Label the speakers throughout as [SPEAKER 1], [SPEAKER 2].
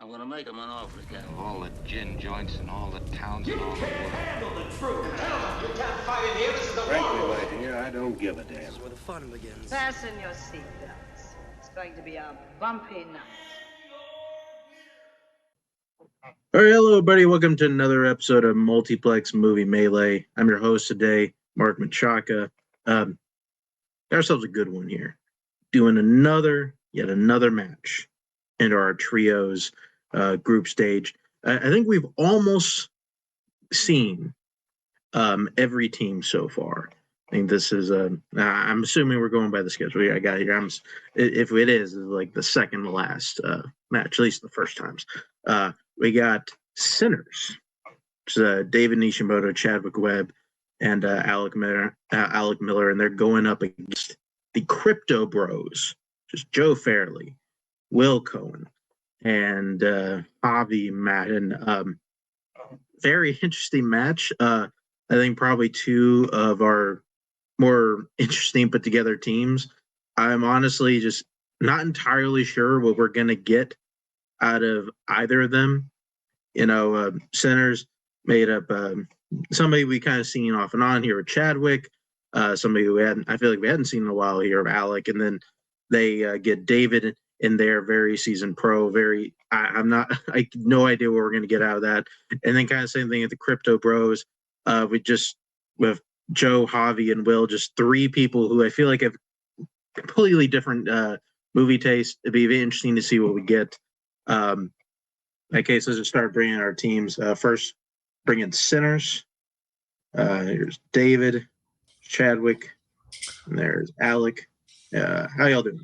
[SPEAKER 1] I'm gonna make him an offer again.
[SPEAKER 2] Of all the gin joints and all the towns and all the world.
[SPEAKER 3] Handle the truth. You can't fight in here. This is the
[SPEAKER 4] Frankly, my dear, I don't give a damn.
[SPEAKER 5] That's where the fun begins.
[SPEAKER 6] Fasten your seatbelts. It's going to be a bumpy night.
[SPEAKER 7] All right, hello, everybody. Welcome to another episode of Multiplex Movie Melee. I'm your host today, Mark Machaka. Got ourselves a good one here. Doing yet another match into our trios group stage. I think we've almost seen every team so far. I think this is I'm assuming we're going by the schedule I got here. If it is like the second to last match, at least the first times. We got Sinners, which is David Nishimoto, Chadwick Webb, and Alec Miller, and they're going up against the Krypto Bros, just Joe Fairley, Will Cohen, and Javi Madden. Very interesting match. I think probably two of our more interesting put together teams. I'm honestly just not entirely sure what we're going to get out of either of them. You know, Sinners made up somebody we kind of seen off and on here with Chadwick, somebody who I feel like we hadn't seen in a while here of Alec, and then they get David in there, very seasoned pro, I have no idea what we're going to get out of that. And then kind of same thing at the Krypto Bros, with Joe, Javi, and Will, just three people who I feel like have completely different movie taste. It'd be very interesting to see what we get. Okay, so let's just start bringing our teams. First, bring in Sinners. Here's David, Chadwick, and there's Alec. How y'all doing?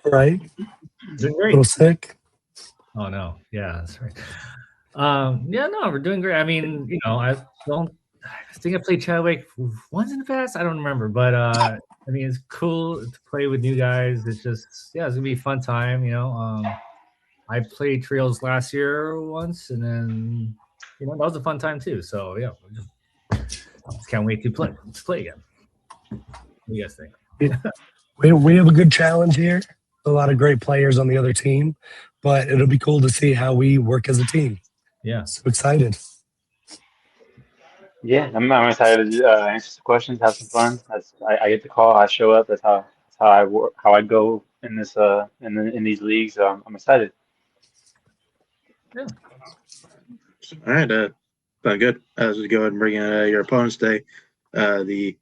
[SPEAKER 8] Right.
[SPEAKER 9] Doing great.
[SPEAKER 8] A little sick.
[SPEAKER 9] Oh no. Yeah, that's right. We're doing great. I mean, I think I played Chadwick once in the past. I don't remember, but I mean, it's cool to play with new guys. It's just, it's gonna be a fun time. I played trios last year once, and then that was a fun time too. So yeah, just can't wait to play again. What do you guys think?
[SPEAKER 8] We have a good challenge here. A lot of great players on the other team, but it'll be cool to see how we work as a team.
[SPEAKER 9] Yeah,
[SPEAKER 8] so excited.
[SPEAKER 10] Yeah, I'm excited to answer some questions, have some fun. I get the call, I show up. That's how I work, how I go in this in these leagues. I'm excited.
[SPEAKER 9] Yeah.
[SPEAKER 7] All right, sounds good. Let's just go ahead and bring in your opponents today. The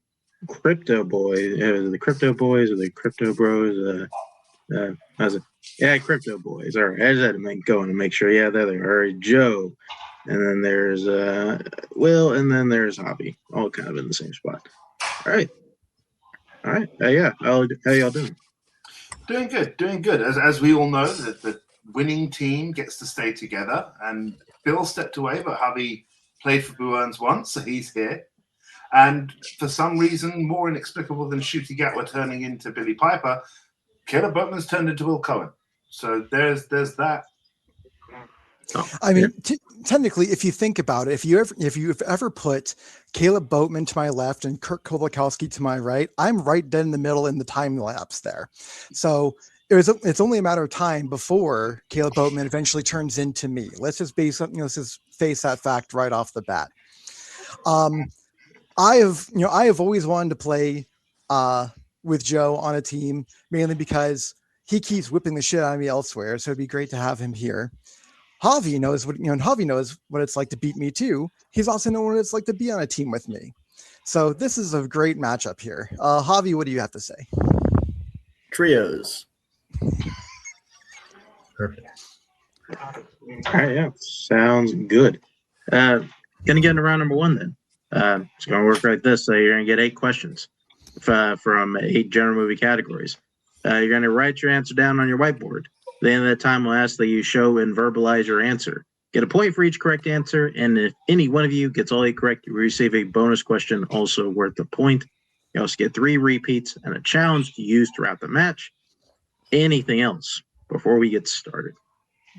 [SPEAKER 7] Krypto Boys, the Krypto Boys or the Krypto Bros. How's it? Yeah, Krypto Boys. All right, I just had to go and make sure. Yeah, there they are. All right, Joe, and then there's Will, and then there's Javi, all kind of in the same spot. All right. Yeah. How y'all doing?
[SPEAKER 4] Doing good. As we all know, the winning team gets to stay together. And Bill stepped away, but Javi played for Blue Earns once, so he's here. And for some reason, more inexplicable than Shooty Gatwa turning into Billy Piper, Caleb Boatman's turned into Will Cohen. So there's that.
[SPEAKER 11] I mean, technically, if you think about it, if you've ever put Caleb Boatman to my left and Kirk Kowalski to my right, I'm right dead in the middle in the time lapse there. So it's only a matter of time before Caleb Boatman eventually turns into me. Let's just face that fact right off the bat. I have always wanted to play with Joe on a team, mainly because he keeps whipping the shit out of me elsewhere. So it'd be great to have him here. Javi knows what it's like to beat me too. He's also known what it's like to be on a team with me. So this is a great matchup here. Javi, what do you have to say?
[SPEAKER 5] Trios.
[SPEAKER 9] Perfect.
[SPEAKER 7] All right, yeah, sounds good. Gonna get into round number one then. It's gonna work like this. So you're gonna get 8 questions from 8 general movie categories. You're gonna write your answer down on your whiteboard. At the end of that time, we'll ask that you show and verbalize your answer. Get a point for each correct answer, and if any one of you gets all 8 correct, you receive a bonus question also worth a point. You also get 3 repeats and a challenge to use throughout the match. Anything else before we get started?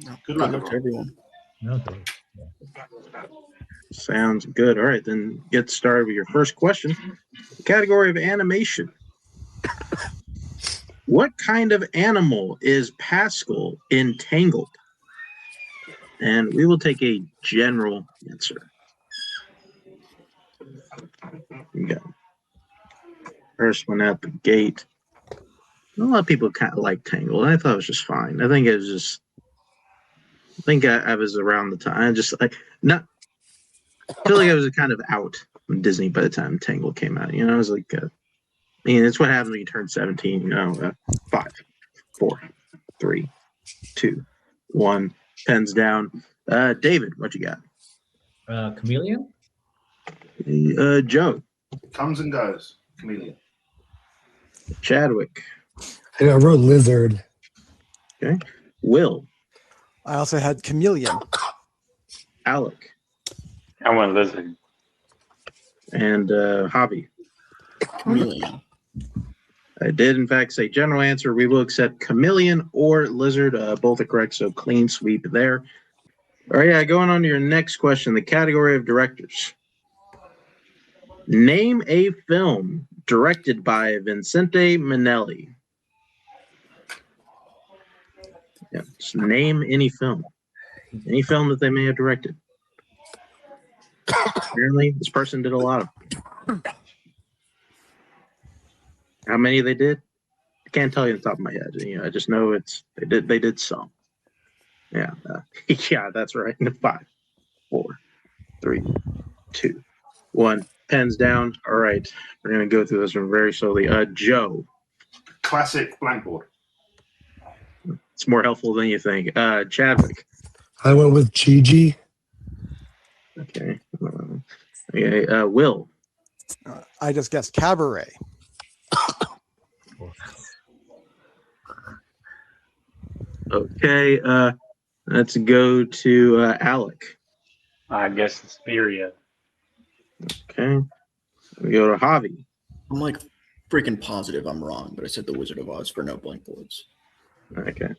[SPEAKER 5] No. Good luck to everyone.
[SPEAKER 9] Okay.
[SPEAKER 7] Sounds good. All right, then get started with your first question. The category of animation. What kind of animal is Pascal in Tangled? And we will take a general answer. We got first one out the gate. A lot of people kind of like Tangled. I thought it was just fine. I think it was just. I was around the time. I just like not. I feel like I was kind of out from Disney by the time Tangled came out. You know, I was like, it's what happens when you turn 17. You know, 5, 4, 3, 2, 1. Pens down. David, what you got?
[SPEAKER 9] Chameleon?
[SPEAKER 7] Joe.
[SPEAKER 4] Comes and goes. Chameleon.
[SPEAKER 7] Chadwick.
[SPEAKER 8] I wrote lizard.
[SPEAKER 7] Okay. Will.
[SPEAKER 11] I also had chameleon.
[SPEAKER 7] Alec.
[SPEAKER 10] I went lizard.
[SPEAKER 7] And Hobby.
[SPEAKER 5] Chameleon.
[SPEAKER 7] I did, in fact, say general answer. We will accept chameleon or lizard. Both are correct, so clean sweep there. All right, yeah, going on to your next question, the category of directors. Name a film directed by Vincente Minnelli. Yeah, just name any film. Any film that they may have directed. Apparently, this person did a lot of them. How many they did? I can't tell you on the top of my head. You know, I just know they did some. Yeah, yeah, that's right. 5, 4, 3, 2, 1. Pens down. All right, we're gonna go through this one very slowly. Joe.
[SPEAKER 4] Classic blackboard.
[SPEAKER 7] It's more helpful than you think. Chadwick.
[SPEAKER 8] I went with Gigi.
[SPEAKER 7] Okay. Okay. Will.
[SPEAKER 11] I just guessed cabaret.
[SPEAKER 7] Okay. Let's go to Alec.
[SPEAKER 10] I guess Suspiria.
[SPEAKER 7] Okay. We go to Javi.
[SPEAKER 5] I'm like freaking positive I'm wrong, but I said The Wizard of Oz for no blank boards.
[SPEAKER 7] Okay.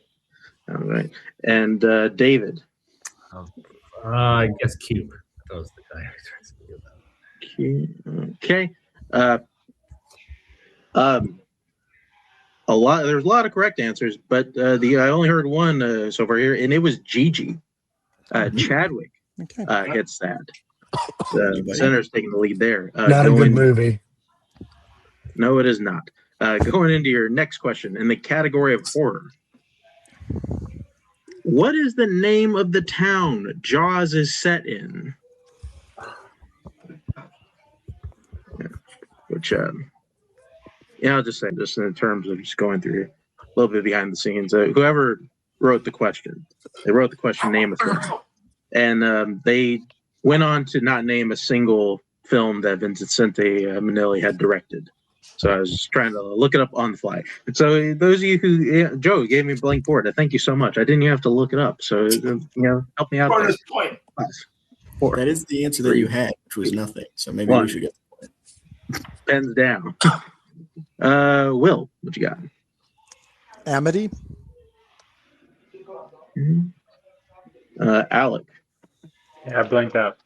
[SPEAKER 7] All right. And David.
[SPEAKER 9] I guess Cube. That was the guy I was trying to think about.
[SPEAKER 7] Okay. There's a lot of correct answers, but I only heard one so far here, and it was Gigi. Chadwick hits that. The center's taking the lead there.
[SPEAKER 8] Not a good movie.
[SPEAKER 7] No, it is not. Going into your next question in the category of horror. What is the name of the town Jaws is set in? Which, I'll just say this in terms of just going through a little bit behind the scenes. Whoever wrote the question, they wrote the question Name a Film. And they went on to not name a single film that Vincente Minnelli had directed. So I was just trying to look it up on the fly. So those of you who, Joe gave me a blank board. Thank you so much. I didn't even have to look it up. So, help me out.
[SPEAKER 4] Bonus point.
[SPEAKER 7] 5, 4.
[SPEAKER 5] That is the answer that you had, which was nothing. So maybe we should get the point.
[SPEAKER 7] Pens down. Will, what you got?
[SPEAKER 11] Amity.
[SPEAKER 7] Alec.
[SPEAKER 10] Yeah, I blanked out.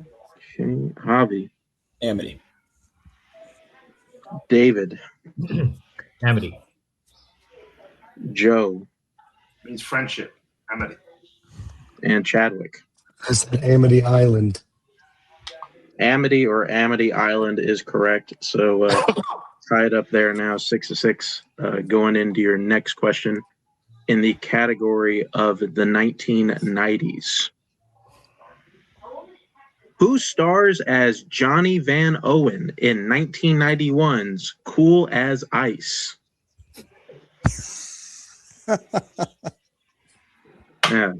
[SPEAKER 7] Okay. Javi.
[SPEAKER 5] Amity.
[SPEAKER 7] David.
[SPEAKER 9] Amity.
[SPEAKER 7] Joe.
[SPEAKER 4] Means friendship. Amity.
[SPEAKER 7] And Chadwick.
[SPEAKER 8] I said Amity Island.
[SPEAKER 7] Amity or Amity Island is correct. So tie it up there now, 6-6. Going into your next question in the category of the 1990s. Who stars as Johnny Van Owen in 1991's Cool as Ice? Yeah.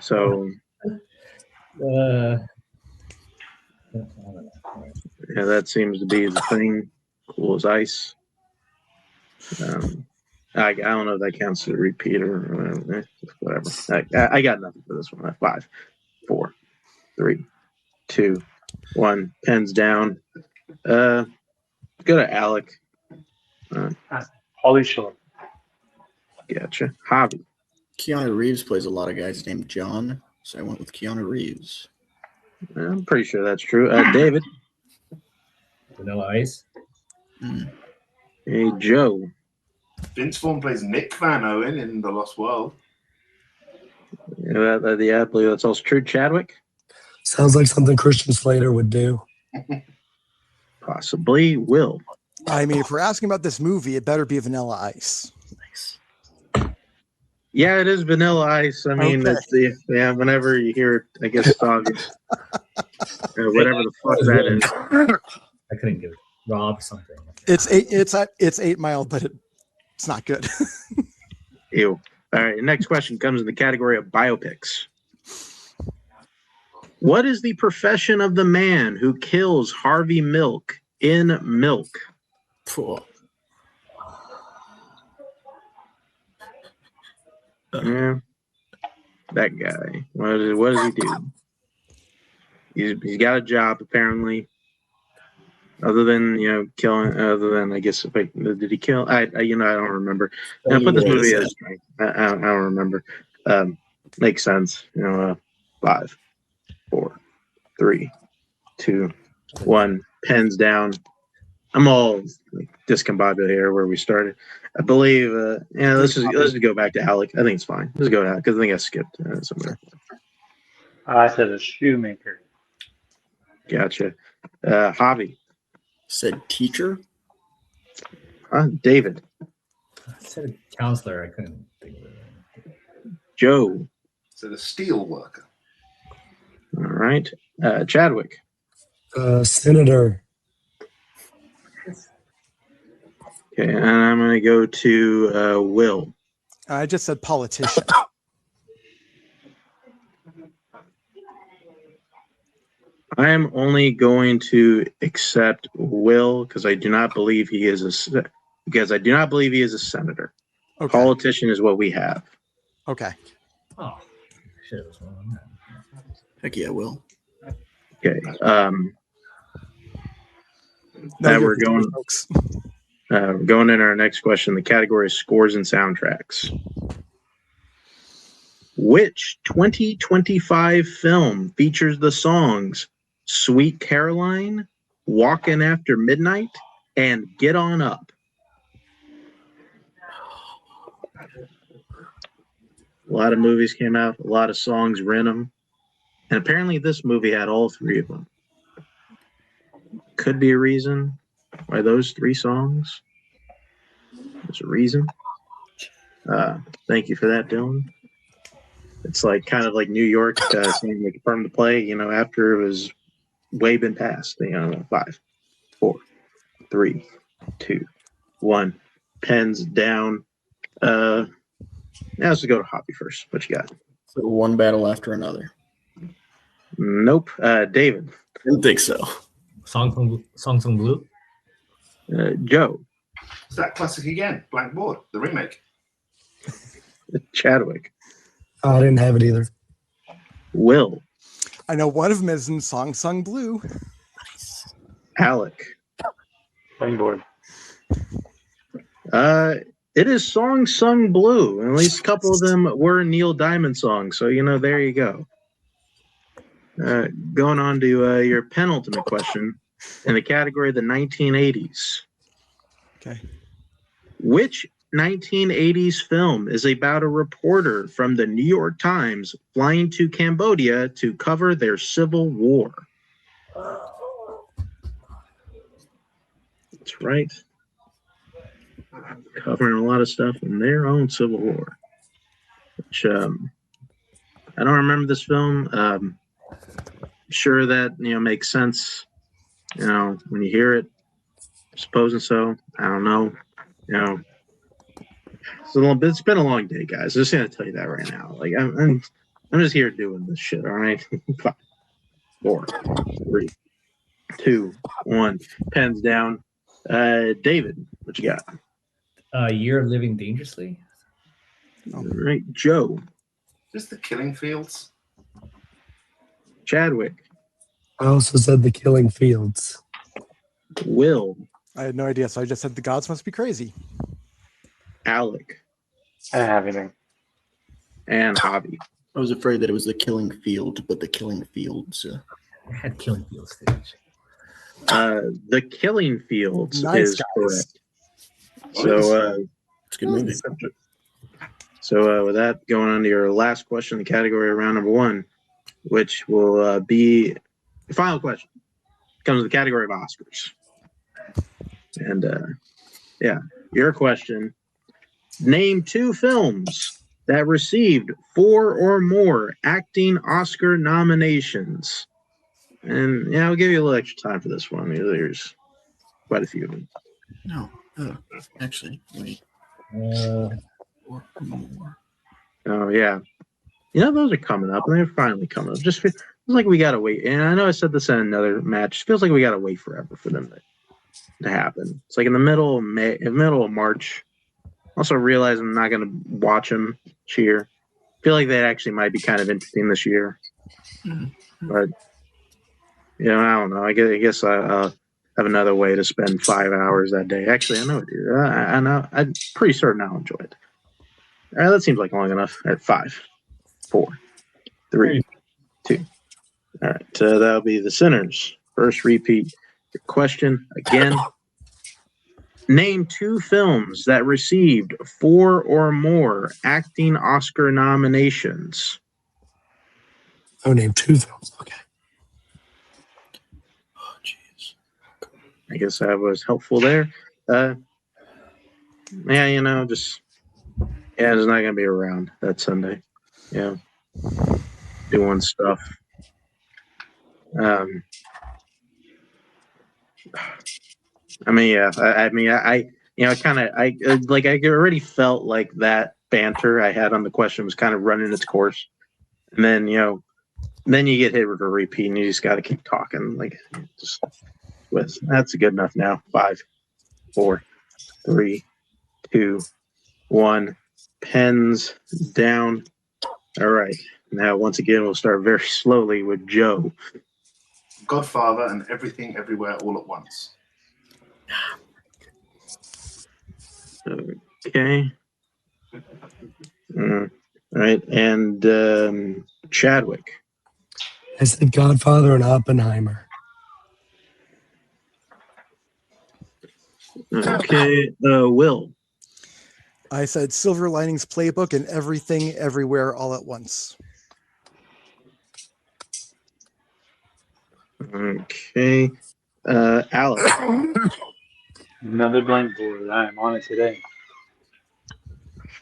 [SPEAKER 7] So, yeah, that seems to be the thing. Cool as Ice. I don't know if that counts as a repeat or whatever. I got nothing for this one. 5, 4, 3, 2, 1. Pens down. Go to Alec.
[SPEAKER 10] Holly Shore.
[SPEAKER 7] Gotcha. Hobby.
[SPEAKER 5] Keanu Reeves plays a lot of guys named John, so I went with Keanu Reeves.
[SPEAKER 7] I'm pretty sure that's true. David.
[SPEAKER 9] Vanilla Ice.
[SPEAKER 7] Hey, Joe.
[SPEAKER 4] Vince Vaughn plays Nick Van Owen in The Lost World.
[SPEAKER 7] Yeah, I believe that's also true. Chadwick?
[SPEAKER 8] Sounds like something Christian Slater would do.
[SPEAKER 7] Possibly. Will?
[SPEAKER 11] I mean, if we're asking about this movie, it better be Vanilla Ice.
[SPEAKER 5] Nice.
[SPEAKER 7] Yeah, it is Vanilla Ice. I mean,
[SPEAKER 11] Okay.
[SPEAKER 7] it's whenever you hear it, I guess it's obvious. Whatever the fuck that is.
[SPEAKER 9] I couldn't get it. Rob something.
[SPEAKER 11] It's 8 Mile, but it's not good.
[SPEAKER 7] Ew. All right, next question comes in the category of biopics. What is the profession of the man who kills Harvey Milk in Milk?
[SPEAKER 5] Phew.
[SPEAKER 7] Yeah, that guy. What does he do? He's got a job apparently. Other than killing. Other than I guess did he kill? I don't remember. I put this movie as I don't remember. Makes sense. 5, 4, 3, 2, 1. Pens down. I'm all discombobulated here where we started. I believe. Let's just go back to Alec. I think it's fine. Let's go to Alec because I think I skipped somewhere.
[SPEAKER 10] I said a shoemaker.
[SPEAKER 7] Gotcha. Javi.
[SPEAKER 5] Said teacher.
[SPEAKER 7] David.
[SPEAKER 9] I said a counselor. I couldn't think of it.
[SPEAKER 7] Joe.
[SPEAKER 4] So the steel worker.
[SPEAKER 7] All right. Chadwick.
[SPEAKER 8] Senator.
[SPEAKER 7] Okay, and I'm going to go to Will.
[SPEAKER 11] I just said politician.
[SPEAKER 7] I am only going to accept Will because I do not believe he is a senator.
[SPEAKER 11] Okay.
[SPEAKER 7] Politician is what we have.
[SPEAKER 11] Okay.
[SPEAKER 9] Oh, shit. What's wrong with that?
[SPEAKER 5] Heck yeah, Will.
[SPEAKER 7] Okay.
[SPEAKER 11] No,
[SPEAKER 7] Now
[SPEAKER 11] you're
[SPEAKER 7] we're going.
[SPEAKER 11] good, folks.
[SPEAKER 7] Going into our next question. The category is scores and soundtracks. Which 2025 film features the songs Sweet Caroline, Walkin' After Midnight, and Get On Up? A lot of movies came out, a lot of songs were in them, and apparently this movie had all 3 of them. Could be a reason why those 3 songs. There's a reason. Thank you for that, Dylan. It's kind of like New York saying they confirmed the play, after it was way been passed. 5, 4, 3, 2, 1. Pens down. Now let's go to Hoppy first. What you got?
[SPEAKER 5] So one battle after another.
[SPEAKER 7] Nope. David.
[SPEAKER 5] Didn't think so.
[SPEAKER 9] Songs on Blue.
[SPEAKER 7] Joe.
[SPEAKER 4] Is that classic again? Blackboard, the remake.
[SPEAKER 7] Chadwick.
[SPEAKER 8] Oh, I didn't have it either.
[SPEAKER 7] Will.
[SPEAKER 11] I know one of them is in Song Sung Blue.
[SPEAKER 5] Nice.
[SPEAKER 7] Alec.
[SPEAKER 10] Springboard.
[SPEAKER 7] It is Song Sung Blue. At least a couple of them were Neil Diamond songs. So, there you go. Going on to your penultimate question in the category of the 1980s.
[SPEAKER 11] Okay.
[SPEAKER 7] Which 1980s film is about a reporter from the New York Times flying to Cambodia to cover their civil war? That's right. Covering a lot of stuff in their own civil war. Which I don't remember this film. I'm sure that makes sense. When you hear it. Supposing so. I don't know. It's been a long day, guys. I'm just gonna tell you that right now. I'm just here doing this shit. All right. 5, 4, 3, 2, 1. Pens down. David, what you got?
[SPEAKER 9] Year of Living Dangerously.
[SPEAKER 7] All right, Joe.
[SPEAKER 4] Just the Killing Fields.
[SPEAKER 7] Chadwick.
[SPEAKER 8] I also said The Killing Fields.
[SPEAKER 7] Will.
[SPEAKER 11] I had no idea, so I just said the gods must be crazy.
[SPEAKER 7] Alec.
[SPEAKER 10] I don't have anything.
[SPEAKER 7] And Javi.
[SPEAKER 5] I was afraid that it was The Killing Field, but The Killing Fields.
[SPEAKER 9] I had Killing Fields stage.
[SPEAKER 7] The Killing Fields
[SPEAKER 11] Nice,
[SPEAKER 7] is
[SPEAKER 11] guys.
[SPEAKER 7] correct.
[SPEAKER 5] It's a good movie.
[SPEAKER 7] So with that, going on to your last question in the category of round number 1, which will be the final question. Comes to the category of Oscars. And your question. Name 2 films that received 4 or more acting Oscar nominations. And I'll give you a little extra time for this one. There's quite a few of them.
[SPEAKER 5] No. Actually, wait. 4 or more.
[SPEAKER 7] Oh, yeah. Those are coming up, and they're finally coming up. Just feels like we got to wait. And I know I said this in another match. It feels like we got to wait forever for them to happen. It's like in the middle of middle of March. Also realize I'm not going to watch them this year. I feel like they actually might be kind of interesting this year. But, I don't know. I guess I'll have another way to spend 5 hours that day. Actually, I know I do. I know. I'm pretty certain I'll enjoy it. All right, that seems like long enough. All right, 5, 4, 3, 2. All right, that'll be the Sinners. First repeat. Your question again. Name 2 films that received 4 or more acting Oscar nominations.
[SPEAKER 8] Oh, name 2 films. Okay.
[SPEAKER 5] Oh, jeez.
[SPEAKER 7] I guess that was helpful there. It's not going to be around that Sunday. Yeah. Doing stuff. I already felt like that banter I had on the question was kind of running its course. And then, then you get hit with a repeat and you just got to keep talking. That's good enough now. 5, 4, 3, 2, 1. Pens down. All right. Now, once again, we'll start very slowly with Joe.
[SPEAKER 4] Godfather and Everything Everywhere All at Once.
[SPEAKER 7] Okay. All right. And Chadwick.
[SPEAKER 8] I said Godfather and Oppenheimer.
[SPEAKER 7] Okay. Will.
[SPEAKER 11] I said Silver Linings Playbook and Everything Everywhere All at Once.
[SPEAKER 7] Okay. Alex.
[SPEAKER 10] Another blank board. I am on it today.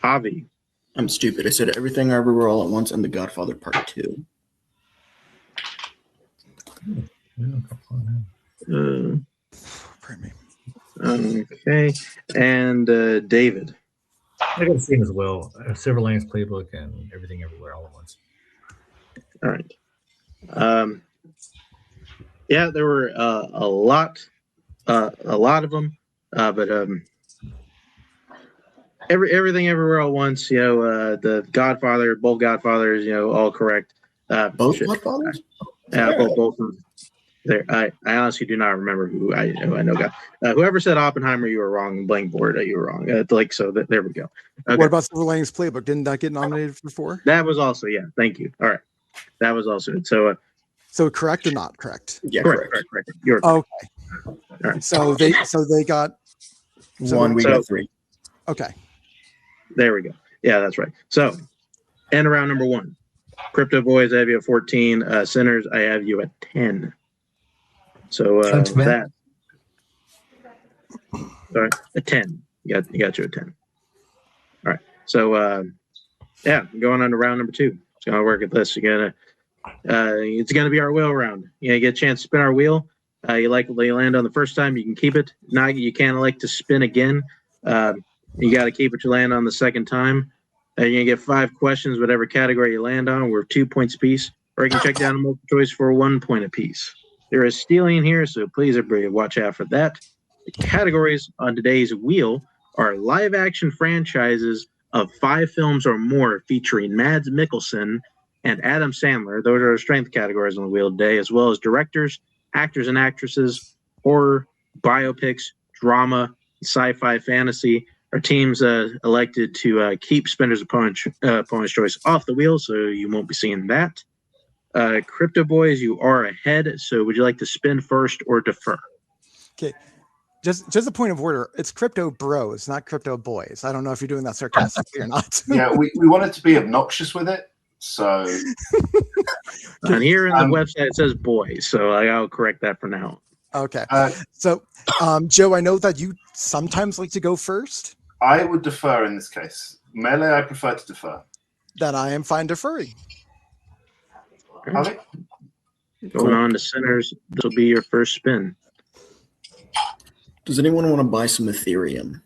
[SPEAKER 7] Javi.
[SPEAKER 5] I'm stupid. I said Everything Everywhere All at Once and The Godfather Part 2.
[SPEAKER 11] Pardon me.
[SPEAKER 7] Okay. And David.
[SPEAKER 9] I got to see him as well. Silver Linings Playbook and Everything Everywhere All at Once.
[SPEAKER 7] All right. There were a lot of them, but Everything Everywhere All at Once. The Godfather, both Godfathers. All correct.
[SPEAKER 5] Both Godfathers?
[SPEAKER 7] Yeah, both of them. There, I honestly do not remember who I know. God, whoever said Oppenheimer, you were wrong. Blank board, you were wrong. There we go. Okay.
[SPEAKER 11] What about Silver Linings Playbook? Didn't that get nominated for 4?
[SPEAKER 7] That was also Thank you. All right, that was also it.
[SPEAKER 11] So correct or not correct?
[SPEAKER 5] Yeah,
[SPEAKER 7] correct. You're correct.
[SPEAKER 11] Okay.
[SPEAKER 7] All right.
[SPEAKER 11] So they got
[SPEAKER 5] 1. We got 3.
[SPEAKER 11] Okay.
[SPEAKER 7] There we go. Yeah, that's right. So, end round number 1. Krypto Boys, I have you at 14. Sinners, I have you at 10. So that. Sorry, a 10. You got you at 10. All right. So going on to round number 2. It's gonna work at this. It's gonna be our wheel round. You get a chance to spin our wheel. You land on the first time, you can keep it. Now you can't elect to spin again. You got to keep what you land on the second time. You're gonna get 5 questions, whatever category you land on. We're 2 points apiece, or you can check down a multiple choice for 1 point apiece. There is stealing here, so please everybody watch out for that. The categories on today's wheel are live action franchises of 5 films or more featuring Mads Mikkelsen and Adam Sandler. Those are our strength categories on the wheel today, as well as directors, actors and actresses, horror, biopics, drama, sci-fi, fantasy. Our team's elected to keep Spender's opponent's choice off the wheel, so you won't be seeing that. Krypto Boys, you are ahead, so would you like to spin first or defer?
[SPEAKER 11] Okay. just a point of order. It's Crypto Bros, not Crypto Boys. I don't know if you're doing that sarcastically or not.
[SPEAKER 4] Yeah, we wanted to be obnoxious with it, so.
[SPEAKER 7] And here in the website it says boys, so I'll correct that for now.
[SPEAKER 11] Okay. So, Joe, I know that you sometimes like to go first.
[SPEAKER 4] I would defer in this case. Melee, I prefer to defer.
[SPEAKER 11] Then I am fine deferring.
[SPEAKER 4] Okay.
[SPEAKER 7] Going on to centers, this will be your first spin.
[SPEAKER 5] Does anyone want to buy some Ethereum?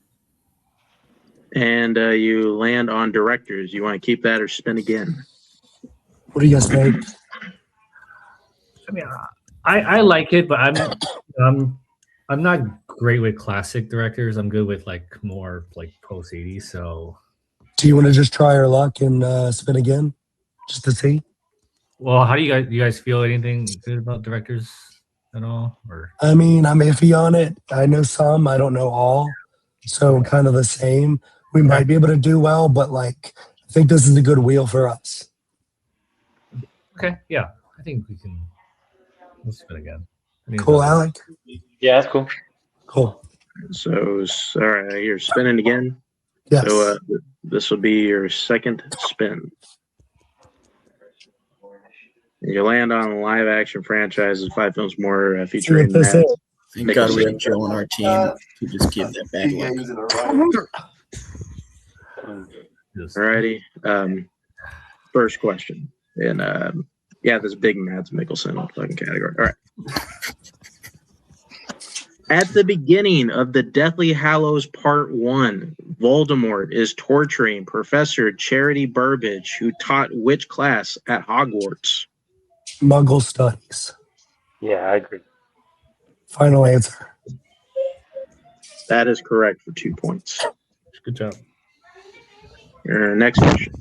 [SPEAKER 7] And you land on directors. You want to keep that or spin again?
[SPEAKER 8] What do you guys think?
[SPEAKER 9] I mean, I like it, but I'm not great with classic directors. I'm good with like more like post 80s. So,
[SPEAKER 8] Do you want to just try our luck and spin again, just to see?
[SPEAKER 9] well, how do you guys feel anything good about directors at all? Or
[SPEAKER 8] I mean, I'm iffy on it. I know some, I don't know all. So kind of the same. We might be able to do well, but like I think this is a good wheel for us.
[SPEAKER 9] okay, yeah, I think we can. Let's spin again. I think
[SPEAKER 8] Cool,
[SPEAKER 9] it's
[SPEAKER 8] Alec?
[SPEAKER 10] Yeah, that's cool.
[SPEAKER 8] Cool.
[SPEAKER 7] So, all right, you're spinning again.
[SPEAKER 8] Yes.
[SPEAKER 7] So this will be your second spin. You land on a live action franchises, 5 films more featuring
[SPEAKER 8] this
[SPEAKER 7] Matt.
[SPEAKER 8] is.
[SPEAKER 5] Thank God we have Joe on our team to just give that bad luck.
[SPEAKER 7] Alrighty. First question. And this big Mads Mikkelsen fucking category. All right. At the beginning of the Deathly Hallows Part 1, Voldemort is torturing Professor Charity Burbage, who taught which class at Hogwarts?
[SPEAKER 8] Muggle studies.
[SPEAKER 10] Yeah, I agree.
[SPEAKER 8] Final answer.
[SPEAKER 7] That is correct for 2 points.
[SPEAKER 9] good job.
[SPEAKER 7] Your next question.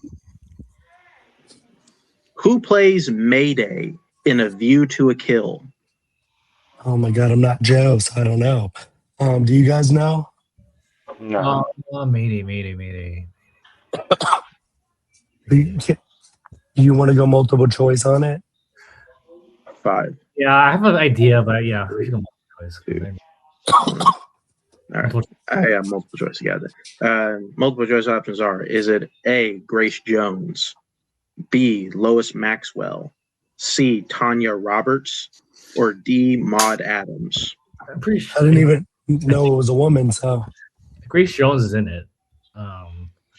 [SPEAKER 7] Who plays Mayday in A View to a Kill?
[SPEAKER 8] Oh my God, I'm not Joe, so I don't know. Do you guys know?
[SPEAKER 10] No.
[SPEAKER 9] Mayday.
[SPEAKER 8] You want to go multiple choice on it?
[SPEAKER 7] 5.
[SPEAKER 9] Yeah, I have an idea, but yeah, we should go multiple choice.
[SPEAKER 7] All right. I have multiple choice. You got it. Multiple choice options are: is it A, Grace Jones, B, Lois Maxwell, C, Tanya Roberts, or D, Maud Adams?
[SPEAKER 9] I'm pretty sure.
[SPEAKER 8] I didn't even know it was a woman, so.
[SPEAKER 9] Grace Jones is in it.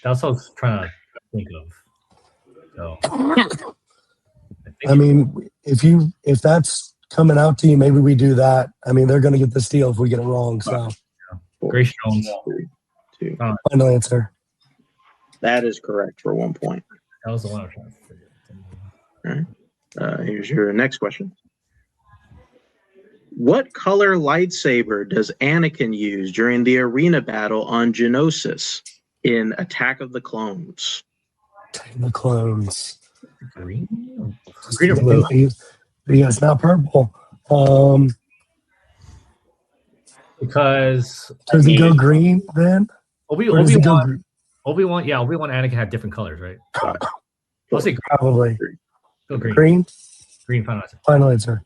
[SPEAKER 9] That's what I was trying to think of. So,
[SPEAKER 8] I mean, if that's coming out to you, maybe we do that. I mean, they're going to get the steal if we get it wrong. So,
[SPEAKER 9] Grace Jones.
[SPEAKER 7] 2.
[SPEAKER 8] Final answer.
[SPEAKER 7] That is correct for 1 point.
[SPEAKER 9] That was the one I was trying to figure.
[SPEAKER 7] All right. Here's your next question. What color lightsaber does Anakin use during the arena battle on Geonosis in Attack of the Clones?
[SPEAKER 8] The clones.
[SPEAKER 9] Green or blue?
[SPEAKER 8] Yeah, it's not purple.
[SPEAKER 9] Because
[SPEAKER 8] Does it go green then?
[SPEAKER 9] Obi-Wan, yeah, Obi-Wan and Anakin had different colors, right? I'll say green.
[SPEAKER 8] Probably.
[SPEAKER 9] Go green.
[SPEAKER 8] Green.
[SPEAKER 9] Final answer.
[SPEAKER 8] Final answer.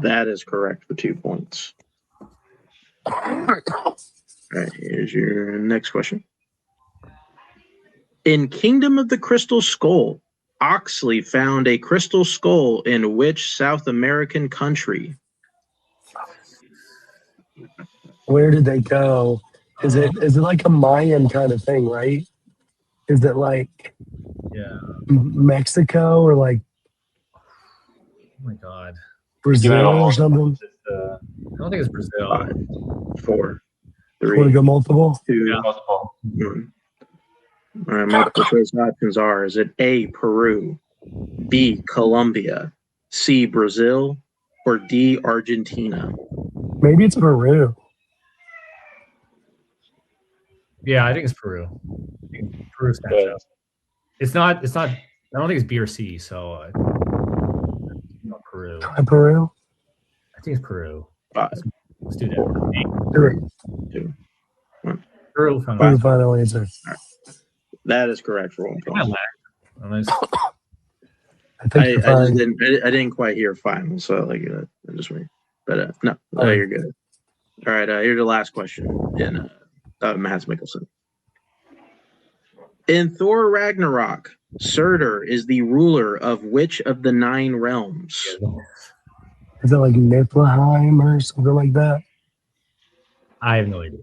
[SPEAKER 7] That is correct for 2 points. All right, here's your next question. In Kingdom of the Crystal Skull, Oxley found a crystal skull in which South American country?
[SPEAKER 8] Where did they go? Is it like a Mayan kind of thing, right? Is it like Mexico or like
[SPEAKER 9] Oh my God.
[SPEAKER 8] Brazil or something?
[SPEAKER 9] I don't think it's Brazil.
[SPEAKER 7] 5, 4,
[SPEAKER 8] You
[SPEAKER 7] 3,
[SPEAKER 8] want to go multiple?
[SPEAKER 7] 2, 1. All right, multiple choice options are: is it A, Peru, B, Colombia, C, Brazil, or D, Argentina?
[SPEAKER 8] Maybe it's Peru.
[SPEAKER 9] Yeah, I think it's Peru. Peru stands out. It's not. I don't think it's B or C. So Peru.
[SPEAKER 8] Try Peru.
[SPEAKER 9] I think it's Peru.
[SPEAKER 7] 5,
[SPEAKER 9] Let's do that.
[SPEAKER 7] 4, 3, 2, 1.
[SPEAKER 9] Peru.
[SPEAKER 8] Final answer.
[SPEAKER 7] That is correct for 1 point. I didn't quite hear final, so I just wait. But no, you're good. All right, here's the last question in Mads Mikkelsen. In Thor Ragnarok, Surtur is the ruler of which of the 9 realms?
[SPEAKER 8] Is it like Niflheim or something like that?
[SPEAKER 9] I have no idea.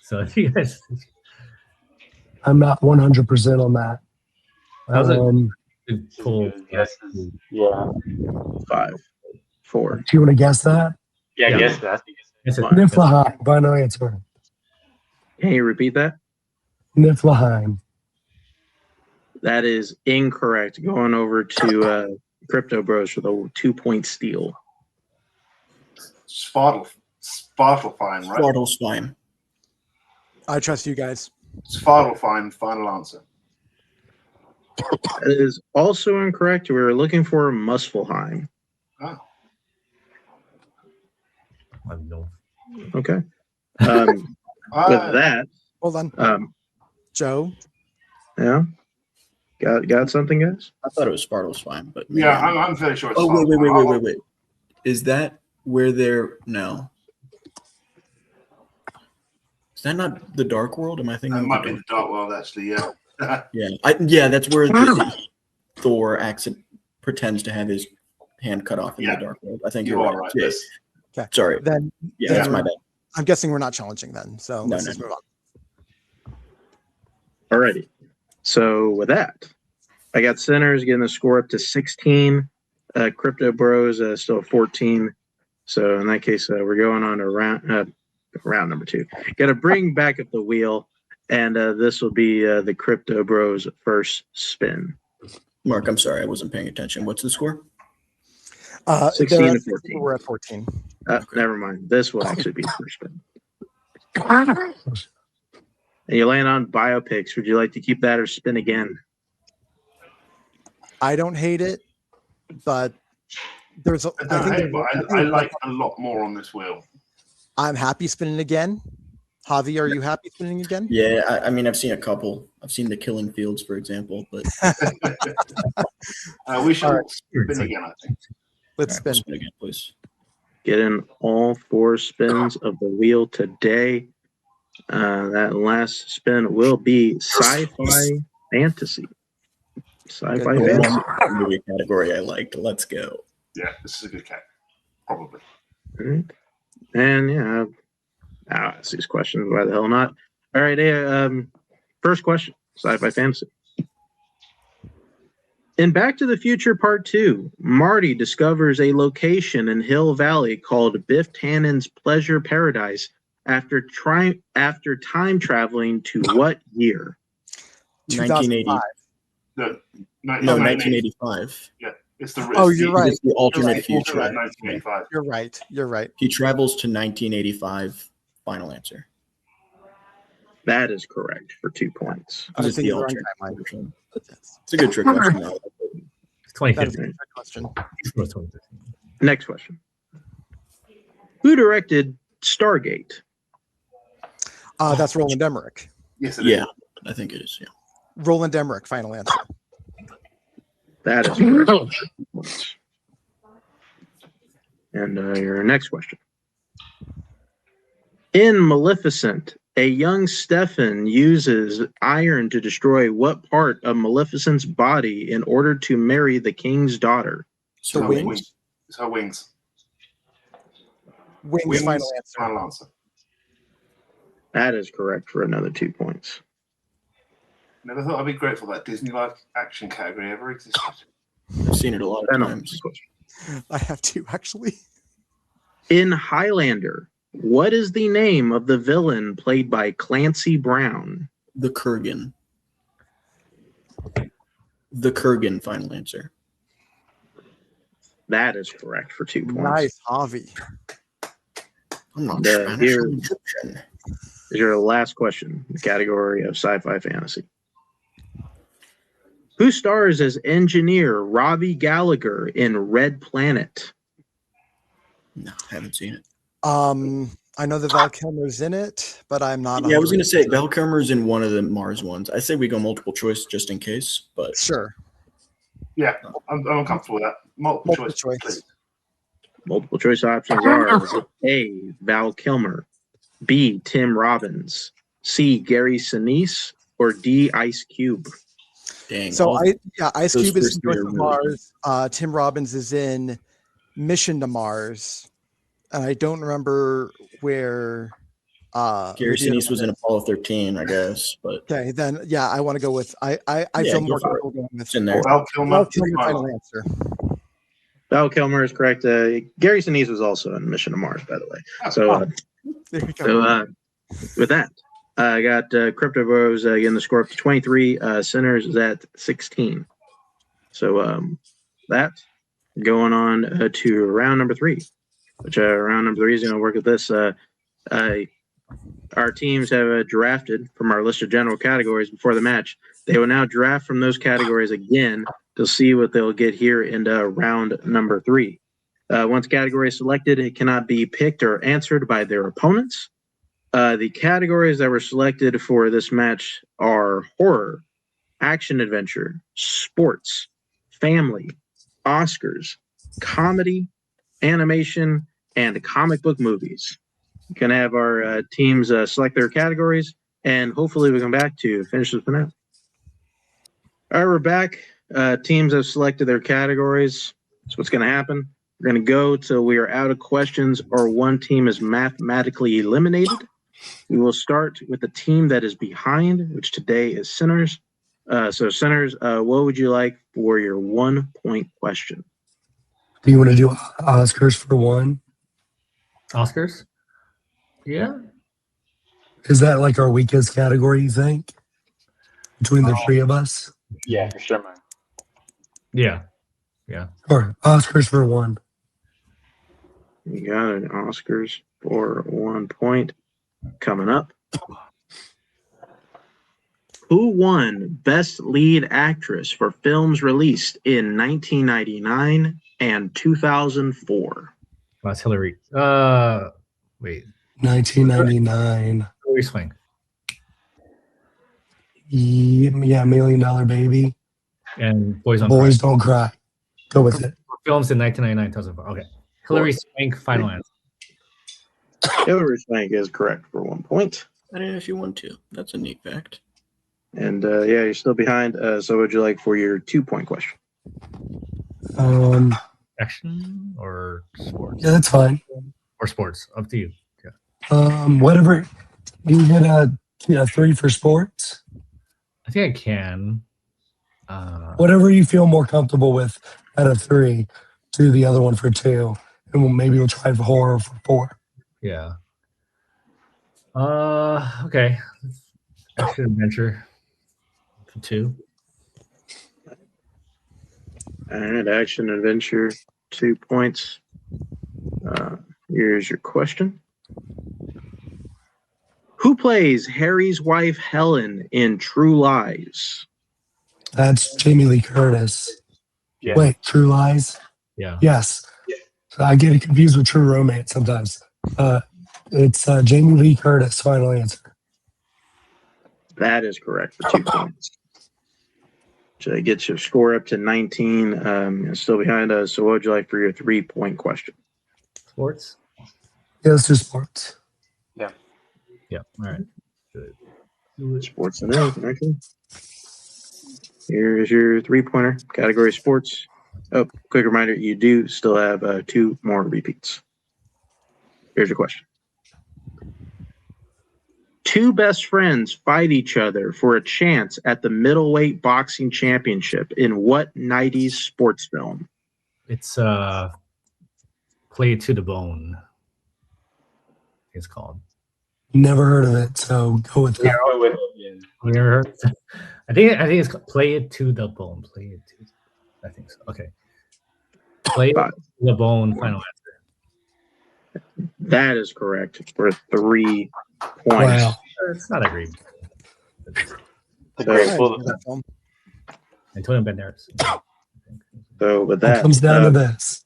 [SPEAKER 9] So if you guys,
[SPEAKER 8] I'm not 100% on that.
[SPEAKER 9] that was a
[SPEAKER 8] Do
[SPEAKER 9] good pull.
[SPEAKER 10] Guesses. Yeah.
[SPEAKER 7] 5, 4.
[SPEAKER 8] you want to guess that?
[SPEAKER 10] Yeah,
[SPEAKER 7] Yeah.
[SPEAKER 10] I guess that's
[SPEAKER 9] It's a-
[SPEAKER 8] Niflheim. Final answer.
[SPEAKER 7] Can you repeat that?
[SPEAKER 8] Niflheim.
[SPEAKER 7] That is incorrect. Going over to Crypto Bros for the 2-point steal.
[SPEAKER 4] Svartalfheim, right?
[SPEAKER 5] Svartalfheim.
[SPEAKER 11] I trust you guys.
[SPEAKER 4] Svartalfheim, final answer.
[SPEAKER 7] That is also incorrect. We were looking for Muspelheim.
[SPEAKER 4] Oh.
[SPEAKER 9] I have no-
[SPEAKER 7] Okay. With that,
[SPEAKER 11] Hold on.
[SPEAKER 7] Joe, yeah, got something, guys?
[SPEAKER 5] I thought it was Svartalfheim, but maybe
[SPEAKER 4] Yeah,
[SPEAKER 5] I'm-
[SPEAKER 4] I'm fairly sure it's
[SPEAKER 5] Oh wait,
[SPEAKER 4] Svartalfheim.
[SPEAKER 5] wait. Is that where they're no? Is that not the Dark World? Am I thinking?
[SPEAKER 4] It
[SPEAKER 5] of
[SPEAKER 4] might
[SPEAKER 5] the
[SPEAKER 4] be the Dark World, actually, yeah.
[SPEAKER 5] Yeah, that's where Thor pretends to have his hand cut off in
[SPEAKER 4] Yeah.
[SPEAKER 5] the Dark World. I think
[SPEAKER 4] You
[SPEAKER 5] you're
[SPEAKER 4] are
[SPEAKER 5] right.
[SPEAKER 4] right.
[SPEAKER 5] Yes.
[SPEAKER 11] Okay.
[SPEAKER 5] Sorry.
[SPEAKER 11] Then
[SPEAKER 5] Yeah,
[SPEAKER 11] then
[SPEAKER 5] that's my
[SPEAKER 11] we're-
[SPEAKER 5] bad.
[SPEAKER 11] I'm guessing we're not challenging then. So
[SPEAKER 5] No,
[SPEAKER 11] let's
[SPEAKER 5] no,
[SPEAKER 11] just
[SPEAKER 5] no.
[SPEAKER 11] move on.
[SPEAKER 7] Alrighty. So with that, I got Sinners getting the score up to 16. Crypto Bros still 14. So in that case, we're going on to round number 2. Got to bring back up the wheel, and this will be the Crypto Bros first spin.
[SPEAKER 5] Mark, I'm sorry, I wasn't paying attention. What's the score?
[SPEAKER 7] 16
[SPEAKER 11] they're
[SPEAKER 7] to
[SPEAKER 11] at
[SPEAKER 7] 14.
[SPEAKER 11] We're at 14.
[SPEAKER 7] Never mind. This will actually be the first spin. And you land on biopics. Would you like to keep that or spin again?
[SPEAKER 11] I don't hate it, but there's.
[SPEAKER 4] I like a lot more on this wheel.
[SPEAKER 11] I'm happy spinning again. Javi, are you happy spinning again?
[SPEAKER 5] Yeah, I mean, I've seen a couple. I've seen The Killing Fields, for example, but
[SPEAKER 4] We should
[SPEAKER 11] All right.
[SPEAKER 4] spin again, I think.
[SPEAKER 11] Let's
[SPEAKER 5] All right,
[SPEAKER 11] spin.
[SPEAKER 5] spin again, please.
[SPEAKER 7] Get in all 4 spins of the wheel today. That last spin will be sci-fi fantasy. Sci-fi
[SPEAKER 11] Good.
[SPEAKER 7] fantasy.
[SPEAKER 5] One movie category I liked. Let's go.
[SPEAKER 4] Yeah, this is a good cat. Probably.
[SPEAKER 7] All right. And yeah, I'll ask these questions. Why the hell not? All right. First question: sci-fi fantasy. In Back to the Future Part 2, Marty discovers a location in Hill Valley called Biff Tannen's Pleasure Paradise after time traveling to what year?
[SPEAKER 5] 1980.
[SPEAKER 11] 2005.
[SPEAKER 4] No,
[SPEAKER 5] No, 1985.
[SPEAKER 4] Yeah, it's the.
[SPEAKER 11] Oh,
[SPEAKER 4] it's
[SPEAKER 11] you're
[SPEAKER 4] the-
[SPEAKER 11] right.
[SPEAKER 5] It's the alternate
[SPEAKER 11] right.
[SPEAKER 5] future.
[SPEAKER 11] You're right.
[SPEAKER 4] 1985.
[SPEAKER 11] You're right. You're right.
[SPEAKER 5] He travels to 1985. Final answer.
[SPEAKER 7] That is correct for 2 points.
[SPEAKER 11] I was
[SPEAKER 5] It's the
[SPEAKER 11] thinking wrong
[SPEAKER 5] alternate
[SPEAKER 11] timeline.
[SPEAKER 5] version. It's a good trick question. though.
[SPEAKER 9] It's
[SPEAKER 11] That is
[SPEAKER 9] 2015.
[SPEAKER 11] a good question.
[SPEAKER 9] It was 2015.
[SPEAKER 7] Next question. Who directed Stargate?
[SPEAKER 11] That's Roland Emmerich.
[SPEAKER 4] Yes, it is.
[SPEAKER 5] Yeah, I think it is. Yeah.
[SPEAKER 11] Roland Emmerich. Final answer.
[SPEAKER 7] That is correct. And your next question. In Maleficent, a young Stefan uses iron to destroy what part of Maleficent's body in order to marry the king's daughter?
[SPEAKER 5] So
[SPEAKER 11] The wings?
[SPEAKER 4] It's her wings.
[SPEAKER 11] Wings. Final answer.
[SPEAKER 4] Final answer.
[SPEAKER 7] That is correct for another 2 points.
[SPEAKER 4] Never thought I'd be grateful that Disney live action category ever existed.
[SPEAKER 5] I've seen it a lot of
[SPEAKER 7] Venom.
[SPEAKER 5] times.
[SPEAKER 11] I have two actually.
[SPEAKER 7] In Highlander, what is the name of the villain played by Clancy Brown?
[SPEAKER 5] The Kurgan. The Kurgan. Final answer.
[SPEAKER 7] That is correct for 2 points.
[SPEAKER 11] Nice, Javi.
[SPEAKER 5] I'm not
[SPEAKER 7] The-
[SPEAKER 5] Spanish.
[SPEAKER 7] here-
[SPEAKER 5] I'm Egyptian.
[SPEAKER 7] Is your last question, the category of sci-fi fantasy. Who stars as engineer Robbie Gallagher in Red Planet?
[SPEAKER 5] No, haven't seen it.
[SPEAKER 11] I know that Val Kilmer's in it, but I'm not.
[SPEAKER 5] Yeah, I was going to
[SPEAKER 11] 100%
[SPEAKER 5] say Val Kilmer's in one of the Mars ones. I say we go multiple choice just in case, but
[SPEAKER 11] Sure.
[SPEAKER 4] Yeah, I'm comfortable with that. Multiple choice. Please.
[SPEAKER 7] Multiple choice options are A, Val Kilmer, B. Tim Robbins, C. Gary Sinise, or D. Ice Cube?
[SPEAKER 5] Dang.
[SPEAKER 11] So Ice
[SPEAKER 5] those
[SPEAKER 11] Cube is
[SPEAKER 5] first
[SPEAKER 11] in
[SPEAKER 5] three
[SPEAKER 11] North
[SPEAKER 5] are
[SPEAKER 11] of
[SPEAKER 5] really
[SPEAKER 11] Mars. Tim Robbins is in Mission to Mars, and I don't remember where.
[SPEAKER 5] Gary
[SPEAKER 11] the other
[SPEAKER 5] Sinise was
[SPEAKER 11] one
[SPEAKER 5] in
[SPEAKER 11] is.
[SPEAKER 5] Apollo 13, I guess, but
[SPEAKER 11] Okay, then yeah, I want to go with I
[SPEAKER 5] Yeah,
[SPEAKER 11] feel
[SPEAKER 5] go
[SPEAKER 11] more
[SPEAKER 5] for it.
[SPEAKER 11] comfortable going with
[SPEAKER 5] It's in there.
[SPEAKER 4] Val Kilmer.
[SPEAKER 11] Val Kilmer, final answer.
[SPEAKER 7] Val Kilmer is correct. Gary Sinise was also in Mission to Mars, by the way. So,
[SPEAKER 11] There you go.
[SPEAKER 7] with that, I got Crypto Bros getting the score up to 23. Sinners is at 16. So that going on to round number 3, which round number 3 is going to work with this. Our teams have drafted from our list of general categories before the match. They will now draft from those categories again to see what they'll get here in round number 3. Once category is selected, it cannot be picked or answered by their opponents. The categories that were selected for this match are horror, action adventure, sports, family, Oscars, comedy, animation, and comic book movies. We can have our teams select their categories, and hopefully we come back to finish this one out. All right, we're back. Teams have selected their categories. That's what's going to happen. We're going to go till we are out of questions or one team is mathematically eliminated. We will start with the team that is behind, which today is Sinners. So Sinners, what would you like for your 1 point question?
[SPEAKER 8] Do you want to do Oscars for one?
[SPEAKER 9] Oscars? Yeah.
[SPEAKER 8] Is that like our weakest category, you think? Between the three of us?
[SPEAKER 10] Yeah, for sure, man.
[SPEAKER 9] Yeah. Yeah.
[SPEAKER 8] Or Oscars for one.
[SPEAKER 7] You got an Oscars for 1 point coming up. Who won Best Lead Actress for films released in 1999 and 2004?
[SPEAKER 9] That's Hillary. Wait.
[SPEAKER 8] 1999.
[SPEAKER 9] Hillary Swank.
[SPEAKER 8] Yeah, $1 Million Baby.
[SPEAKER 9] And Boys
[SPEAKER 8] Don't Cry. Go with it.
[SPEAKER 9] Films in 1999, 2004. Okay. Hillary Swank, final answer.
[SPEAKER 7] Hillary Swank is correct for 1 point.
[SPEAKER 5] I didn't know if you want to. That's a neat fact.
[SPEAKER 7] And yeah, you're still behind. So what would you like for your 2 point question?
[SPEAKER 9] Action or sports?
[SPEAKER 8] Yeah, that's fine.
[SPEAKER 9] Or sports. Up to you. Yeah.
[SPEAKER 8] Whatever. You get a 3 for sports?
[SPEAKER 9] I think I can.
[SPEAKER 8] Whatever you feel more comfortable with out of 3, do the other one for 2. And maybe we'll try for horror for 4.
[SPEAKER 9] Yeah. Okay. Action adventure for 2.
[SPEAKER 7] All right, action adventure, 2 points. Here's your question. Who plays Harry's wife Helen in True Lies?
[SPEAKER 8] That's Jamie Lee Curtis.
[SPEAKER 10] Yeah.
[SPEAKER 8] Wait, True Lies?
[SPEAKER 9] Yeah.
[SPEAKER 8] Yes. So I get it confused with True Romance sometimes. It's Jamie Lee Curtis, final answer.
[SPEAKER 7] That is correct for 2 points. So gets your score up to 19. Still behind us. So what would you like for your 3 point question?
[SPEAKER 9] Sports?
[SPEAKER 8] Yeah, let's do sports.
[SPEAKER 10] Yeah.
[SPEAKER 9] Yeah. All right. Good.
[SPEAKER 7] Sports and okay. Here's your 3-pointer. Category sports. Oh, quick reminder, you do still have 2 more repeats. Here's your question. 2 best friends fight each other for a chance at the middleweight boxing championship in what 90s sports film?
[SPEAKER 9] It's Play It to the Bone. It's called.
[SPEAKER 8] Never heard of it, so go with that.
[SPEAKER 9] You never heard? I think it's called Play It to the Bone. Play It to. I think so. Okay. Play It to the Bone. Final answer.
[SPEAKER 7] That is correct for 3 points.
[SPEAKER 8] Wow.
[SPEAKER 9] It's not a great. Antonio Banderas.
[SPEAKER 7] So with
[SPEAKER 8] It
[SPEAKER 7] that,
[SPEAKER 8] comes down to this.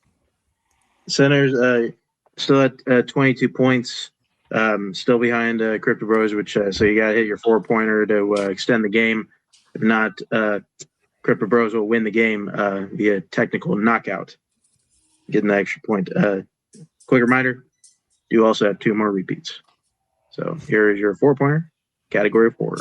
[SPEAKER 7] Centers still at 22 points, still behind Krypto Bros, which so you got to hit your 4-pointer to extend the game. If not, Krypto Bros will win the game via technical knockout, getting the extra point. Quick reminder, you also have 2 more repeats. So here is your 4-pointer, category 4.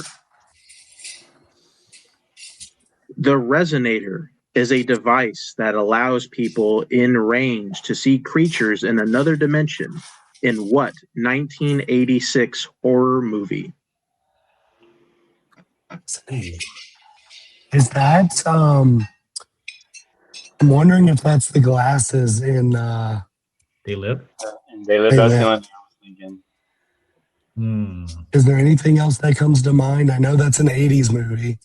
[SPEAKER 7] The resonator is a device that allows people in range to see creatures in another dimension in what 1986 horror movie?
[SPEAKER 8] Is that I'm wondering if that's the glasses in
[SPEAKER 9] They live.
[SPEAKER 10] And they live.
[SPEAKER 8] They
[SPEAKER 10] That's
[SPEAKER 8] Live.
[SPEAKER 10] the only thing I was thinking.
[SPEAKER 8] Is there anything else that comes to mind? I know that's an 80s movie.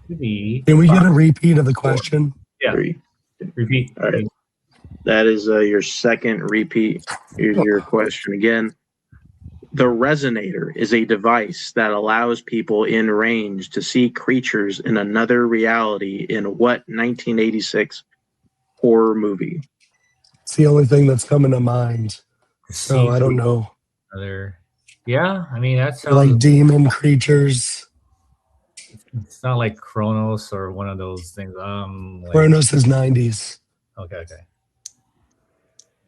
[SPEAKER 9] Maybe.
[SPEAKER 8] Can we get a repeat of the question?
[SPEAKER 9] Yeah.
[SPEAKER 7] 3.
[SPEAKER 9] Repeat.
[SPEAKER 7] All right. That is your second repeat. Here's your question again. The resonator is a device that allows people in range to see creatures in another reality in what 1986 horror movie?
[SPEAKER 8] It's the only thing that's coming to mind. So I don't know.
[SPEAKER 9] Yeah, I mean that sounds
[SPEAKER 8] Like demon creatures.
[SPEAKER 9] It's not like Kronos or one of those things. Like,
[SPEAKER 8] Kronos is 90s.
[SPEAKER 9] Okay.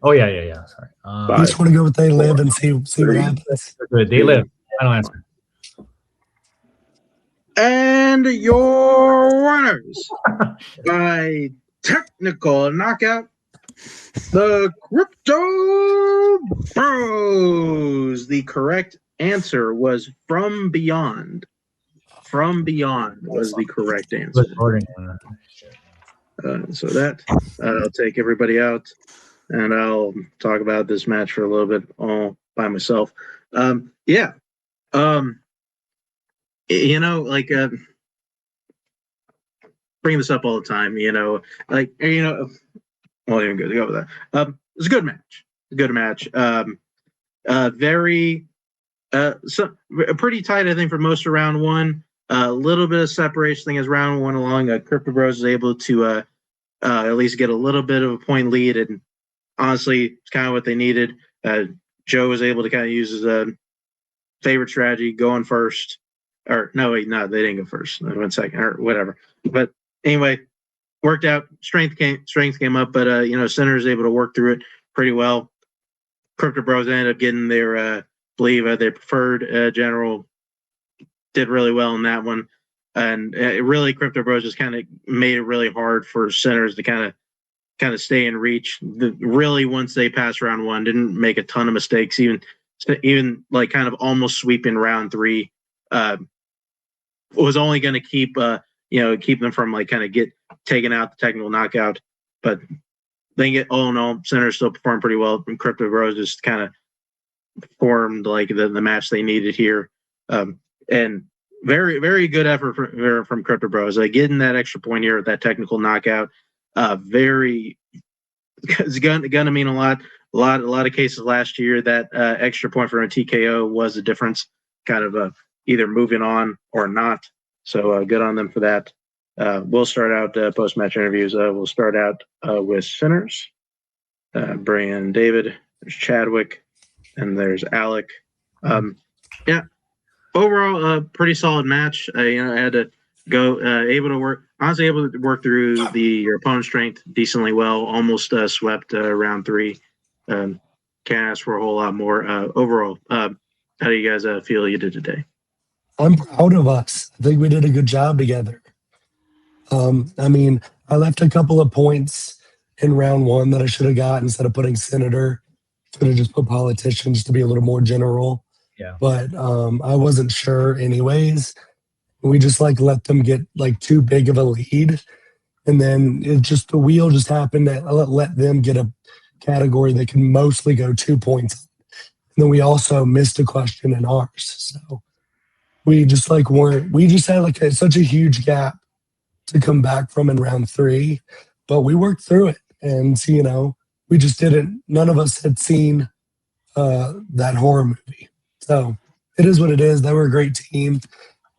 [SPEAKER 9] Oh yeah. Sorry.
[SPEAKER 8] You just want to go with They Live and see what happens.
[SPEAKER 9] Good. They Live. Final answer.
[SPEAKER 7] And your winners by technical knockout, the Krypto Bros. The correct answer was From Beyond. From Beyond was the correct answer. So that I'll take everybody out, and I'll talk about this match for a little bit all by myself. Bring this up all the time. Well, even good to go with that. It's a good match. Pretty tight, I think, for most of round one. A little bit of separation thing as round one along. Krypto Bros was able to at least get a little bit of a point lead, and honestly, it's kind of what they needed. Joe was able to kind of use his favorite strategy, going first. Or no, they didn't go first. They went second or whatever. But anyway, worked out. Strength came up, but Center is able to work through it pretty well. Krypto Bros ended up getting their their preferred general. Did really well in that one, and really Krypto Bros just kind of made it really hard for Centers to kind of stay in reach. Really, once they passed round one, didn't make a ton of mistakes. Even like kind of almost sweeping round three. Was only going to keep keep them from like kind of get taken out the technical knockout, but they get all in all, Center still performed pretty well. And Krypto Bros just kind of performed like the match they needed here, and very very good effort from Krypto Bros. Getting that extra point here with that technical knockout, it's going to mean a lot. A lot of cases last year that extra point for a TKO was the difference, kind of either moving on or not. So good on them for that. We'll start out post-match interviews. We'll start out with Sinners, bring in David. There's Chadwick, and there's Alec. Overall, pretty solid match. I had to go able to work through your opponent's strength decently well. Almost swept round three. Can't ask for a whole lot more. Overall, how do you guys feel you did today?
[SPEAKER 8] I'm proud of us. I think we did a good job together. I left a couple of points in round one that I should have got instead of putting Senator. Could have just put politicians to be a little more general.
[SPEAKER 9] Yeah.
[SPEAKER 8] But I wasn't sure anyways. We just let them get too big of a lead. And then the wheel just happened to let them get a category that can mostly go 2 points. And then we also missed a question in ours. So we just we just had such a huge gap to come back from in round three, but we worked through it. And we just didn't. None of us had seen that horror movie, so it is what it is. They were a great team,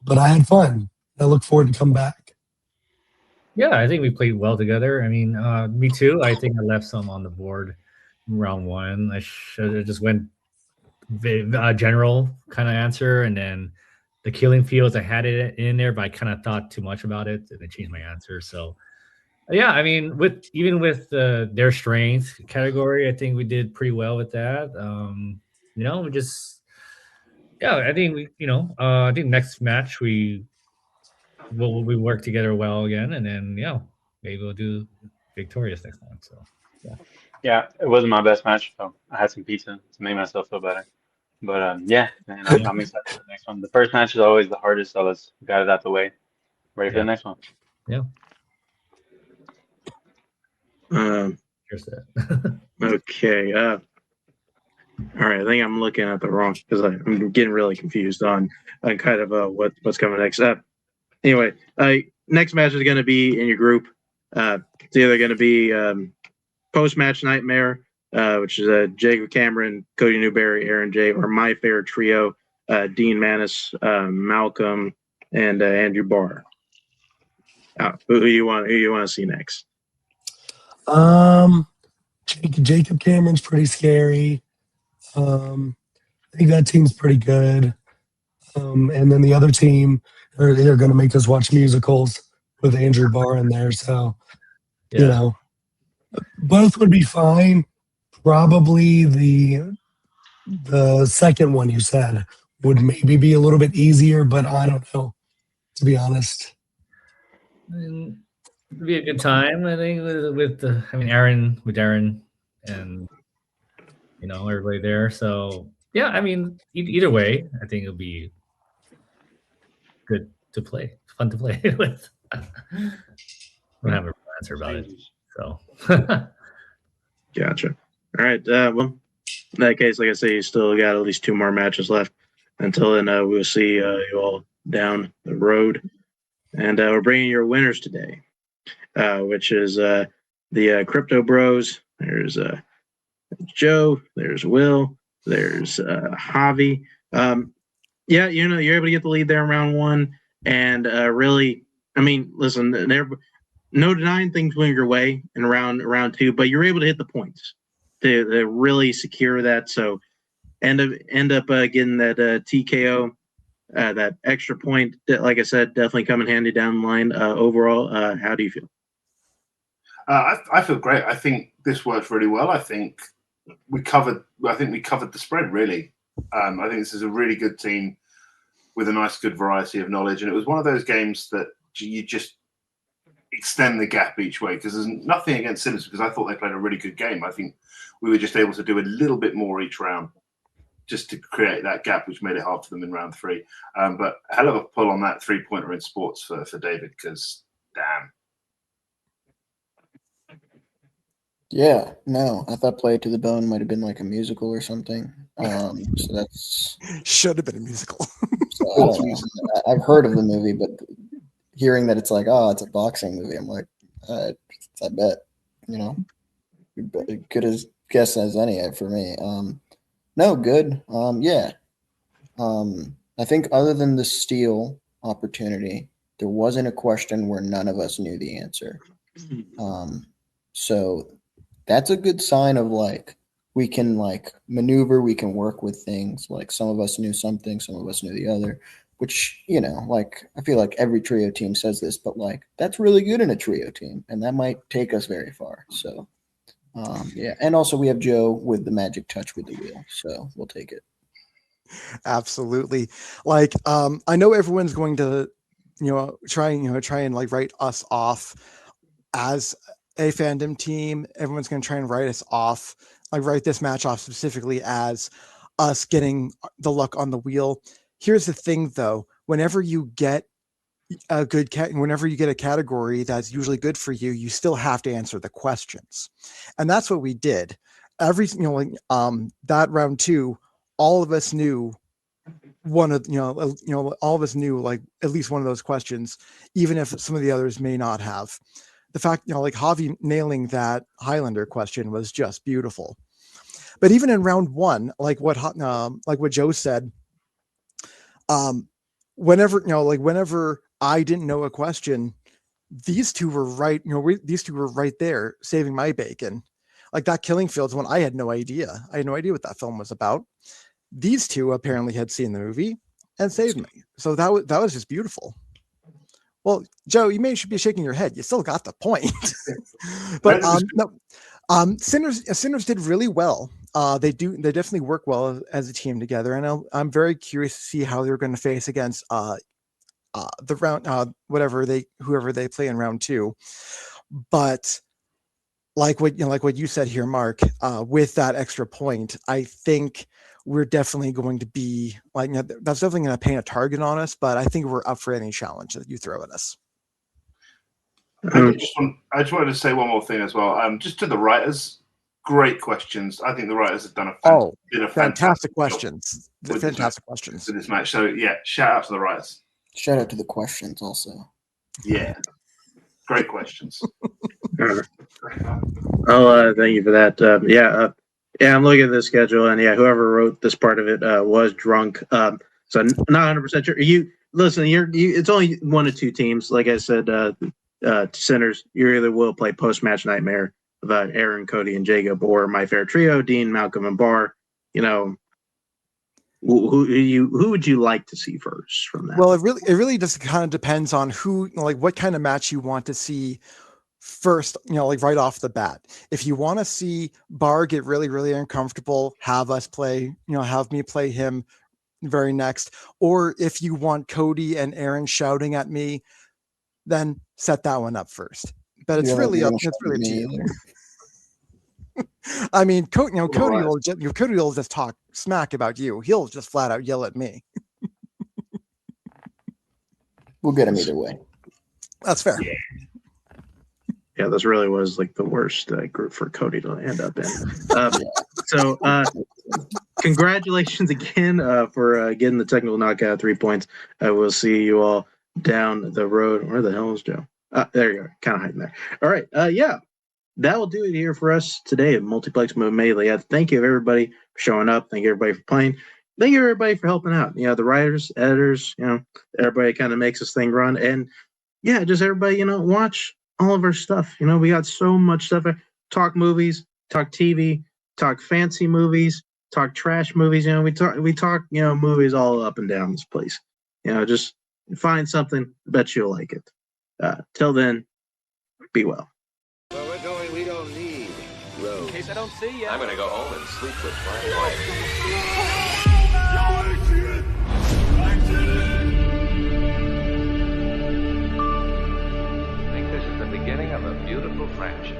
[SPEAKER 8] but I had fun. I look forward to come back.
[SPEAKER 9] Yeah, I think we played well together. I mean, me too. I think I left some on the board in round one. I should have just went general kind of answer, and then the killing fields, I had it in there, but I kind of thought too much about it, and I changed my answer. So Yeah, I mean, with their strength category, I think we did pretty well with that. We just yeah, I think I think next match we work together well again, and then maybe we'll do victorious next time. So yeah,
[SPEAKER 10] Yeah, it wasn't my best match, so I had some pizza to make myself feel better. But yeah, man,
[SPEAKER 9] yeah,
[SPEAKER 10] I'm excited for the next one. The first match is always the hardest, so let's got it out the way. Ready for
[SPEAKER 9] yeah,
[SPEAKER 10] the next one.
[SPEAKER 9] yeah.
[SPEAKER 7] Um,
[SPEAKER 9] Here's that.
[SPEAKER 7] okay. All right. I think I'm looking at the wrong because I'm getting really confused on kind of what's coming next. Anyway, next match is going to be in your group. It's either going to be post match nightmare, which is Jacob Cameron, Cody Newberry, Aaron J, or my fair trio, Dean Manis, Malcolm, and Andrew Barr. Who you want to see next?
[SPEAKER 8] Jacob Cameron's pretty scary. I think that team's pretty good. And then the other team, they're going to make us watch musicals with Andrew Barr in there. So,
[SPEAKER 9] Yeah.
[SPEAKER 8] Both would be fine. Probably the second one you said would maybe be a little bit easier, but I don't know, to be honest.
[SPEAKER 9] It'd be a good time, I think, with Aaron, and everybody there. So yeah, I mean, either way, I think it'll be good to play, fun to play with. I don't have an answer about it, so.
[SPEAKER 7] Gotcha. All right. Well, in that case, like I say, you still got at least 2 more matches left. Until then, we'll see you all down the road. And we're bringing your winners today, which is the Krypto Bros. There's Joe. There's Will. There's Javi. Yeah, you're able to get the lead there in round 1. And really, I mean, listen, no denying things went your way in round 2, but you're able to hit the points to really secure that. So end up getting that TKO, that extra point. That, like I said, definitely coming handy down the line. Overall, how do you feel?
[SPEAKER 4] I feel great. I think this worked really well. I think we covered the spread really. I think this is a really good team with a nice, good variety of knowledge, and it was one of those games that you just extend the gap each way, because there's nothing against Simmons, because I thought they played a really good game. I think we were just able to do a little bit more each round just to create that gap, which made it hard for them in round 3. But hell of a pull on that 3-pointer in sports for David, because damn.
[SPEAKER 5] Yeah, no, I thought Play It to the Bone might have been like a musical or something. So that's
[SPEAKER 11] Should have been a musical.
[SPEAKER 5] so I don't know. I've heard of the movie, but hearing that it's like, oh, it's a boxing movie, I'm like, I bet, good as guess as any for me. No, good. Yeah. I think other than the steal opportunity, there wasn't a question where none of us knew the answer. So that's a good sign of like we can like maneuver, we can work with things. Like some of us knew something, some of us knew the other, which, like I feel like every trio team says this, but like that's really good in a trio team, and that might take us very far. So yeah. And also we have Joe with the magic touch with the wheel, so we'll take it.
[SPEAKER 11] Absolutely. Like, I know everyone's going to, try and like write us off as a fandom team. Everyone's going to try and write us off, like write this match off specifically as us getting the luck on the wheel. Here's the thing though, whenever you get a category that's usually good for you, you still have to answer the questions. And that's what we did. That round 2, all of us knew all of us knew like at least one of those questions, even if some of the others may not have. The fact, like Javi nailing that Highlander question was just beautiful. But even in round 1, like what Joe said, whenever I didn't know a question, these two were right. These two were right there saving my bacon. Like that Killing Fields one, I had no idea. I had no idea what that film was about. These two apparently had seen the movie and saved me. So that was just beautiful. Well, Joe, you may should be shaking your head. You still got the point. But no, Sinners did really well. They definitely work well as a team together, and I'm very curious to see how they're going to face against the round whoever they play in round 2. But like what you said here, Mark, with that extra point, I think we're definitely going to be like, that's definitely going to paint a target on us, but I think we're up for any challenge that you throw at us.
[SPEAKER 4] I just wanted to say one more thing as well. Just to the writers, great questions. I think the writers have done a
[SPEAKER 11] fantastic questions. Fantastic questions
[SPEAKER 4] for this match. So yeah, shout out to the writers.
[SPEAKER 5] Shout out to the questions also.
[SPEAKER 4] Yeah, great questions.
[SPEAKER 7] Oh, thank you for that. Yeah, I'm looking at the schedule, and yeah, whoever wrote this part of it was drunk. So not 100% sure. You listen. It's only 1 of 2 teams. Like I said, Sinners. You either will play post match nightmare about Aaron, Cody, and Jacob, or my fair trio: Dean, Malcolm, and Barr. Who would you like to see first from that?
[SPEAKER 11] Well, it really just kind of depends on what kind of match you want to see first, like right off the bat. If you want to see Barr get really, really uncomfortable, have me play him very next. Or if you want Cody and Aaron shouting at me, then set that one up first. But it's really up to you. I mean, Cody will just talk smack about you. He'll just flat out yell at me.
[SPEAKER 5] We'll get him either way.
[SPEAKER 11] That's fair.
[SPEAKER 7] Yeah, this really was like the worst group for Cody to end up in. So congratulations again for getting the technical knockout 3 points. We'll see you all down the road. Where the hell is Joe? There you are, kind of hiding there. All right, yeah, that will do it here for us today at Multiplex Movie Melee. Thank you everybody for showing up. Thank you everybody for playing. Thank you everybody for helping out. The writers, editors, everybody kind of makes this thing run. And yeah, just everybody, watch all of our stuff. We got so much stuff. Talk movies, talk TV, talk fancy movies, talk trash movies. We talk movies all up and down this place. Just find something. I bet you'll like it. Till then, be well.
[SPEAKER 3] Where we're going, we don't need roads.
[SPEAKER 1] In case I don't see you,
[SPEAKER 3] I'm gonna go home and sleep with my wife.
[SPEAKER 2] I think this is the beginning of a beautiful friendship.